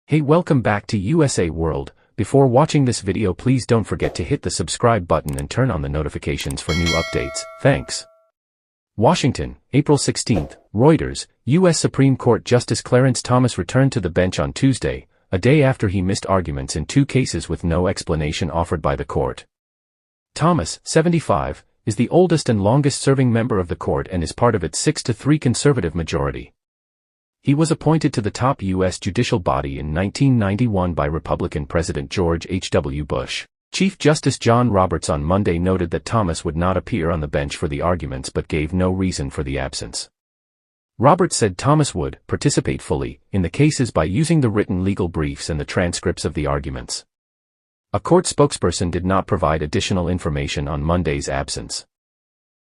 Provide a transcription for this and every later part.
Hey, welcome back to USA World. Before watching this video, please don't forget to hit the subscribe button and turn on the notifications for new updates. Thanks. Washington, April 16. Reuters, U.S. Supreme Court Justice Clarence Thomas returned to the bench on Tuesday, a day after he missed arguments in two cases with no explanation offered by the court. Thomas, 75, is the oldest and longest-serving member of the court and is part of its 6-3 conservative majority. He was appointed to the top U.S. judicial body in 1991 by Republican President George H.W. Bush. Chief Justice John Roberts on Monday noted that Thomas would not appear on the bench for the arguments but gave no reason for the absence. Roberts said Thomas would participate fully in the cases by using the written legal briefs and the transcripts of the arguments. A court spokesperson did not provide additional information on Monday's absence.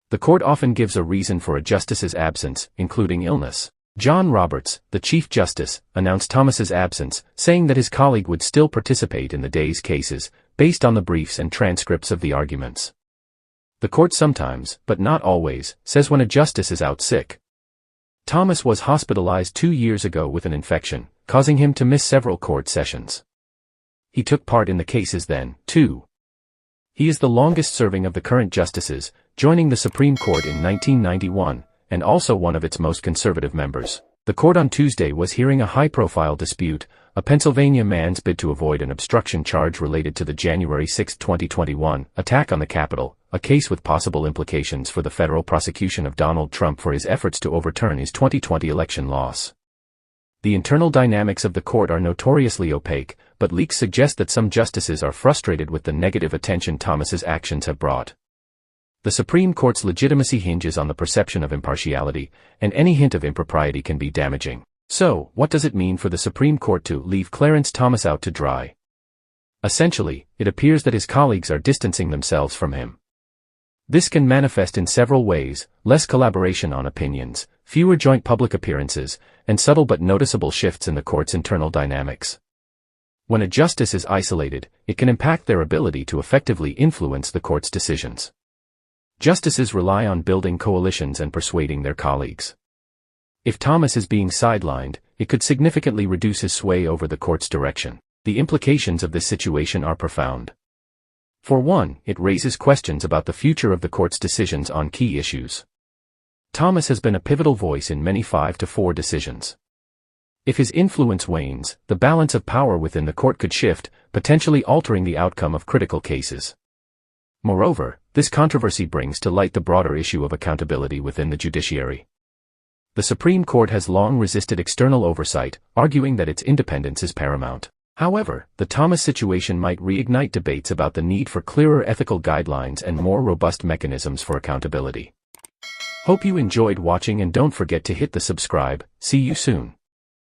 The court often gives a reason for a justice's absence, including illness. John Roberts, the Chief Justice, announced Thomas's absence, saying that his colleague would still participate in the day's cases, based on the briefs and transcripts of the arguments. The court sometimes, but not always, says when a justice is out sick. Thomas was hospitalized 2 years ago with an infection, causing him to miss several court sessions. He took part in the cases then, too. He is the longest-serving of the current justices, joining the Supreme Court in 1991, and also one of its most conservative members. The court on Tuesday was hearing a high-profile dispute, a Pennsylvania man's bid to avoid an obstruction charge related to the January 6, 2021, attack on the Capitol, a case with possible implications for the federal prosecution of Donald Trump for his efforts to overturn his 2020 election loss. The internal dynamics of the court are notoriously opaque, but leaks suggest that some justices are frustrated with the negative attention Thomas's actions have brought. The Supreme Court's legitimacy hinges on the perception of impartiality, and any hint of impropriety can be damaging. So, what does it mean for the Supreme Court to leave Clarence Thomas out to dry? Essentially, it appears that his colleagues are distancing themselves from him. This can manifest in several ways: less collaboration on opinions, fewer joint public appearances, and subtle but noticeable shifts in the court's internal dynamics. When a justice is isolated, it can impact their ability to effectively influence the court's decisions. Justices rely on building coalitions and persuading their colleagues. If Thomas is being sidelined, it could significantly reduce his sway over the court's direction. The implications of this situation are profound. For one, it raises questions about the future of the court's decisions on key issues. Thomas has been a pivotal voice in many 5-4 decisions. If his influence wanes, the balance of power within the court could shift, potentially altering the outcome of critical cases. Moreover, this controversy brings to light the broader issue of accountability within the judiciary. The Supreme Court has long resisted external oversight, arguing that its independence is paramount. However, the Thomas situation might reignite debates about the need for clearer ethical guidelines and more robust mechanisms for accountability. Hope you enjoyed watching and don't forget to hit the subscribe. See you soon.